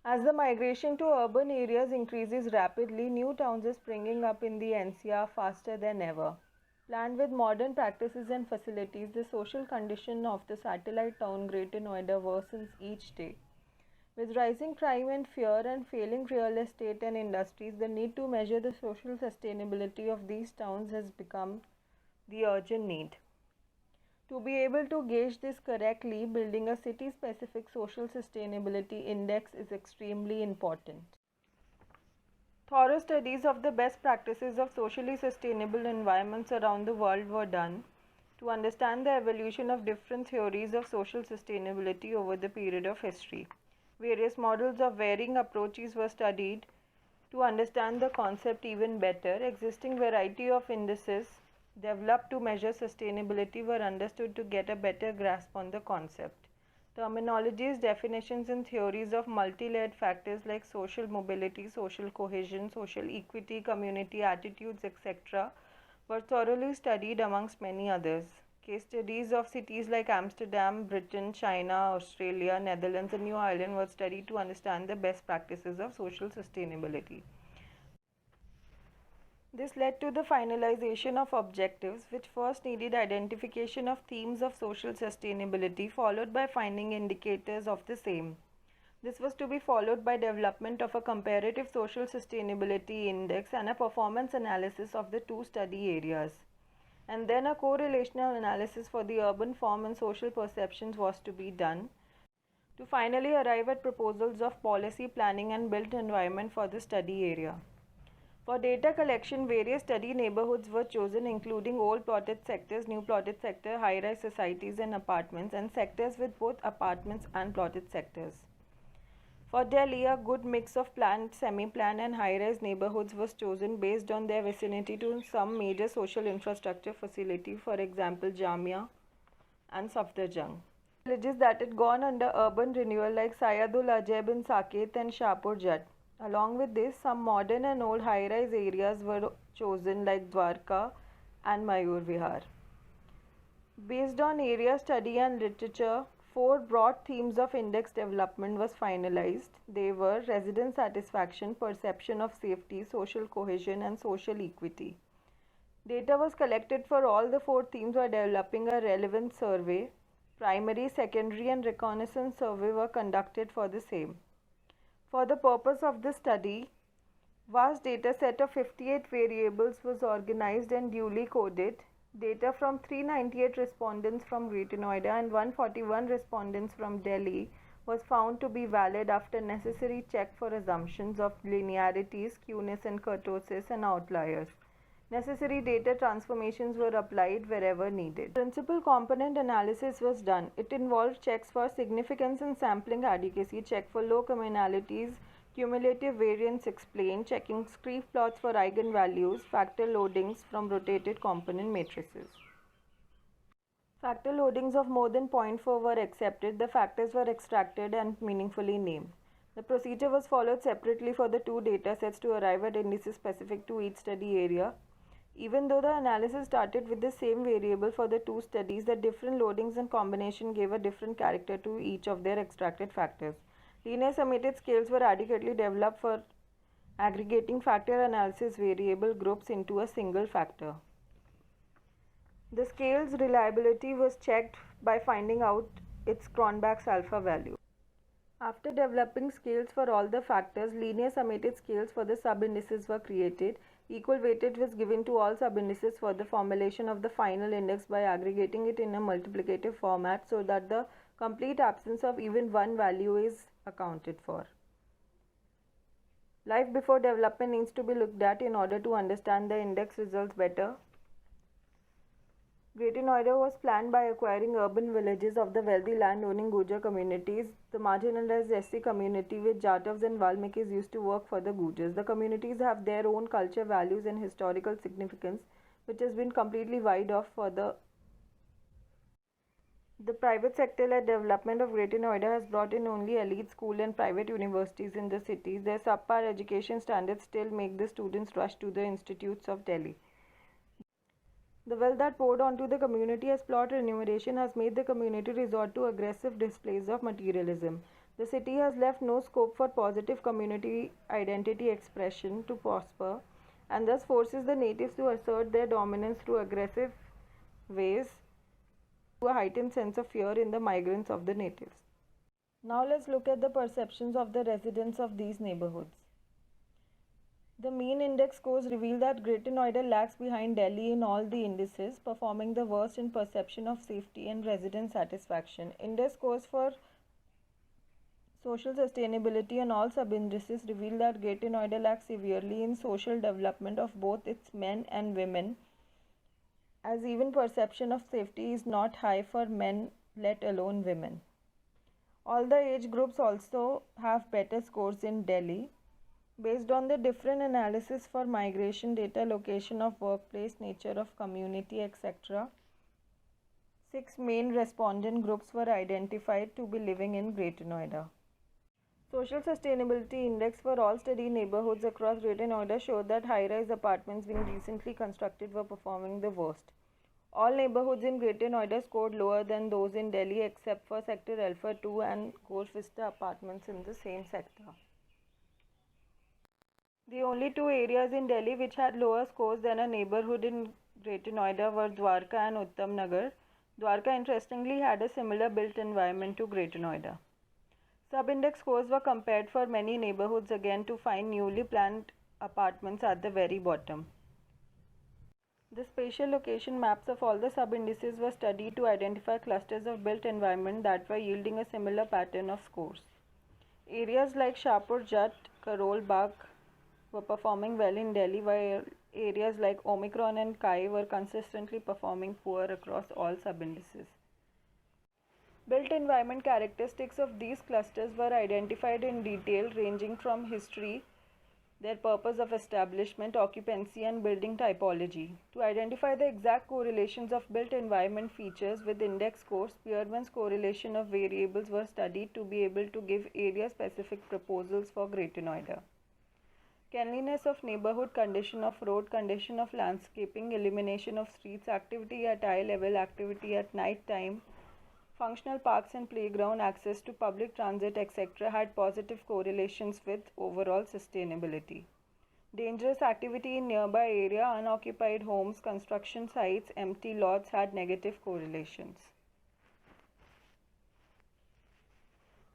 As the migration to urban areas increases rapidly, new towns are springing up in the NCR faster than ever. Planned with modern practices and facilities, the social condition of the satellite town Greater Noida worsens each day. With rising crime and fear and failing real estate and industries, the need to measure the social sustainability of these towns has become the urgent need. To be able to gauge this correctly, building a city specific social sustainability index is extremely important. Thorough studies of the best practices of socially sustainable environments around the world were done to understand the evolution of different theories of social sustainability over the period of history. Various models of varying approaches were studied to understand the concept even better. Existing variety of indices developed to measure sustainability were understood to get a better grasp on the concept. Terminologies, definitions, and theories of multi-layered factors like social mobility, social cohesion, social equity, community attitudes, etc., were thoroughly studied amongst many others. Case studies of cities like Amsterdam, Britain, China, Australia, Netherlands, and New Ireland were studied to understand the best practices of social sustainability. This led to the finalization of objectives, which first needed identification of themes of social sustainability, followed by finding indicators of the same. This was to be followed by development of a comparative social sustainability index and a performance analysis of the two study areas. And then a correlational analysis for the urban form and social perceptions was to be done to finally arrive at proposals of policy planning and built environment for the study area. For data collection, various study neighborhoods were chosen, including old plotted sectors, new plotted sector, high-rise societies and apartments, and sectors with both apartments and plotted sectors. For Delhi, a good mix of planned, semi-planned and high-rise neighborhoods was chosen based on their vicinity to some major social infrastructure facility, for example, Jamia and Safdarjung. Villages that had gone under urban renewal like Sayadul Ajab in Saket and Shahpur Jat. Along with this, some modern and old high-rise areas were chosen like Dwarka and Mayur Vihar. Based on area study and literature, 4 broad themes of index development was finalized. They were resident satisfaction, perception of safety, social cohesion, and social equity. Data was collected for all the 4 themes while developing a relevant survey. Primary, secondary, and reconnaissance survey were conducted for the same. For the purpose of the study, vast data set of 58 variables was organized and duly coded. Data from 398 respondents from Greater Noida and 141 respondents from Delhi was found to be valid after necessary check for assumptions of linearities, skewness and kurtosis and outliers. Necessary data transformations were applied wherever needed. Principal component analysis was done. It involved checks for significance and sampling adequacy, check for low commonalities, cumulative variance explained, checking Screeve plots for eigenvalues, factor loadings from rotated component matrices. Factor loadings of more than 0.4 were accepted. The factors were extracted and meaningfully named. The procedure was followed separately for the 2 data sets to arrive at indices specific to each study area. Even though the analysis started with the same variable for the 2 studies, the different loadings and combination gave a different character to each of their extracted factors. Linear summated scales were adequately developed for aggregating factor analysis variable groups into a single factor. The scale's reliability was checked by finding out its Cronbach's alpha value. After developing scales for all the factors, linear summated scales for the sub-indices were created. Equal weightage was given to all sub-indices for the formulation of the final index by aggregating it in a multiplicative format so that the complete absence of even one value is accounted for. Life before development needs to be looked at in order to understand the index results better. Greater Noida was planned by acquiring urban villages of the wealthy land-owning Gujar communities. The marginalized SC community with Jatavs and Valmikis used to work for the Gujars. The communities have their own culture, values and historical significance, which has been completely wiped off for the private sector-led development of Greater Noida has brought in only elite school and private universities in the cities. Their subpar education standards still make the students rush to the institutes of Delhi. The wealth that poured onto the community as plot remuneration has made the community resort to aggressive displays of materialism. The city has left no scope for positive community identity expression to prosper, and thus forces the natives to assert their dominance through aggressive ways, to a heightened sense of fear in the migrants of the natives. Now let's look at the perceptions of the residents of these neighborhoods. The mean index scores reveal that Greater Noida lags behind Delhi in all the indices, performing the worst in perception of safety and resident satisfaction. Index scores for social sustainability on all sub-indices reveal that Greater Noida lags severely in social development of both its men and women, as even perception of safety is not high for men, let alone women. All the age groups also have better scores in Delhi. Based on the different analysis for migration data, location of workplace, nature of community, etc., 6 main respondent groups were identified to be living in Greater Noida. Social Sustainability Index for all study neighborhoods across Greater Noida showed that high-rise apartments being recently constructed were performing the worst. All neighborhoods in Greater Noida scored lower than those in Delhi except for Sector Alpha 2 and Ghosh Vista apartments in the same sector. The only two areas in Delhi which had lower scores than a neighborhood in Greater Noida were Dwarka and Uttam Nagar. Dwarka interestingly had a similar built environment to Greater Noida. Sub-index scores were compared for many neighborhoods again to find newly planned apartments at the very bottom. The spatial location maps of all the sub-indices were studied to identify clusters of built environment that were yielding a similar pattern of scores. Areas like Shahpur Jat, Karol Bagh were performing well in Delhi, while areas like Omicron and Kai were consistently performing poor across all sub-indices. Built environment characteristics of these clusters were identified in detail, ranging from history, their purpose of establishment, occupancy, and building typology. To identify the exact correlations of built environment features with index scores, Spearman's correlation of variables were studied to be able to give area-specific proposals for Greater Noida. Cleanliness of neighborhood, condition of road, condition of landscaping, illumination of streets, activity at eye level, activity at night time, functional parks and playground, access to public transit, etc. had positive correlations with overall sustainability. Dangerous activity in nearby area, unoccupied homes, construction sites, empty lots had negative correlations.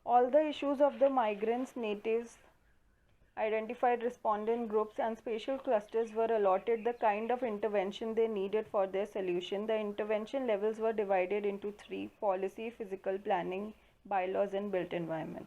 All the issues of the migrants, natives, identified respondent groups and spatial clusters were allotted the kind of intervention they needed for their solution. The intervention levels were divided into 3: policy, physical planning, bylaws, and built environment.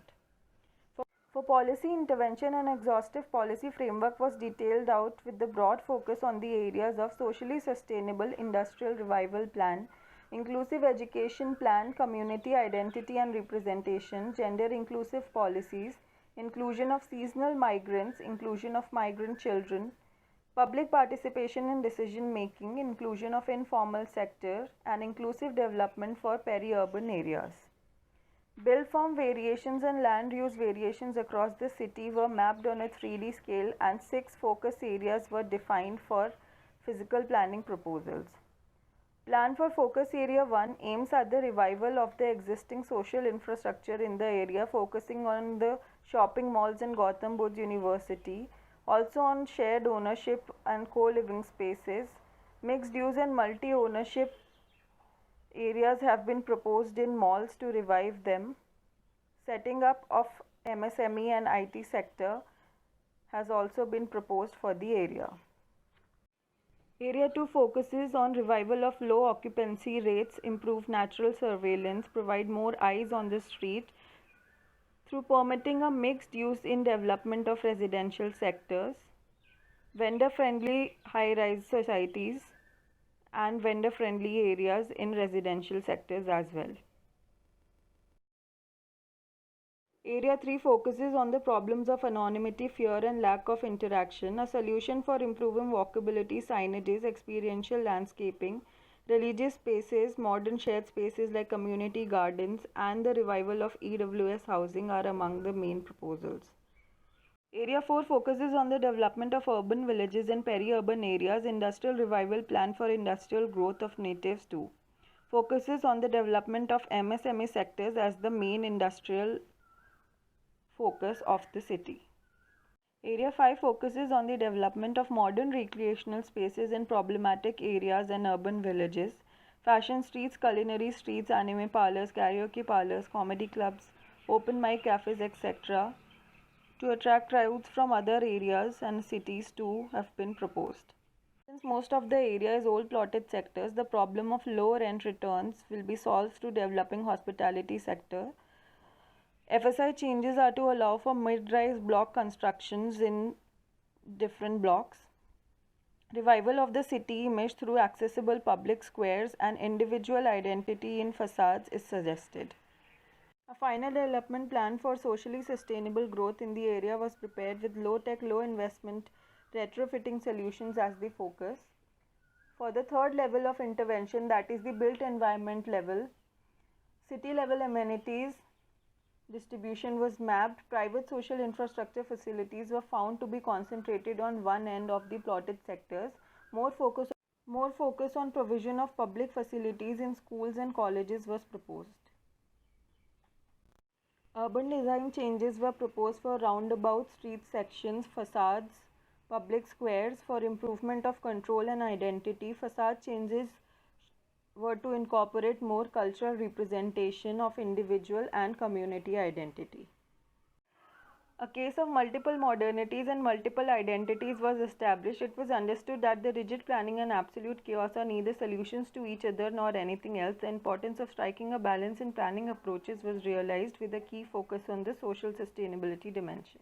For policy intervention, an exhaustive policy framework was detailed out with the broad focus on the areas of socially sustainable industrial revival plan, inclusive education plan, community identity and representation, gender inclusive policies, inclusion of seasonal migrants, inclusion of migrant children, public participation in decision making, inclusion of informal sector, and inclusive development for peri-urban areas. Build form variations and land use variations across the city were mapped on a 3D scale, and 6 focus areas were defined for physical planning proposals. Plan for Focus Area 1 aims at the revival of the existing social infrastructure in the area, focusing on the shopping malls in Gautam Buddha University, also on shared ownership and co-living spaces. Mixed use and multi-ownership areas have been proposed in malls to revive them. Setting up of MSME and IT sector has also been proposed for the area. Area 2 focuses on revival of low occupancy rates, improve natural surveillance, provide more eyes on the street through permitting a mixed use in development of residential sectors, vendor-friendly high-rise societies, and vendor-friendly areas in residential sectors as well. Area 3 focuses on the problems of anonymity, fear, and lack of interaction, a solution for improving walkability, signages, experiential landscaping, religious spaces, modern shared spaces like community gardens, and the revival of EWS housing are among the main proposals. Area 4 focuses on the development of urban villages and peri-urban areas, industrial revival plan for industrial growth of natives too. Focuses on the development of MSME sectors as the main industrial focus of the city. Area 5 focuses on the development of modern recreational spaces in problematic areas and urban villages. Fashion streets, culinary streets, anime parlors, karaoke parlors, comedy clubs, open mic cafes, etc., to attract crowds from other areas and cities too have been proposed. Since most of the area is old plotted sectors, the problem of low rent returns will be solved through developing hospitality sector. FSI changes are to allow for mid-rise block constructions in different blocks. Revival of the city image through accessible public squares and individual identity in facades is suggested. A final development plan for socially sustainable growth in the area was prepared with low-tech, low-investment retrofitting solutions as the focus. For the third level of intervention, that is the built environment level, city-level amenities distribution was mapped. Private social infrastructure facilities were found to be concentrated on one end of the plotted sectors. More focus on provision of public facilities in schools and colleges was proposed. Urban design changes were proposed for roundabout street sections, facades, public squares for improvement of control and identity. Facade changes were to incorporate more cultural representation of individual and community identity. A case of multiple modernities and multiple identities was established. It was understood that the rigid planning and absolute chaos are neither solutions to each other nor anything else. The importance of striking a balance in planning approaches was realized with a key focus on the social sustainability dimension.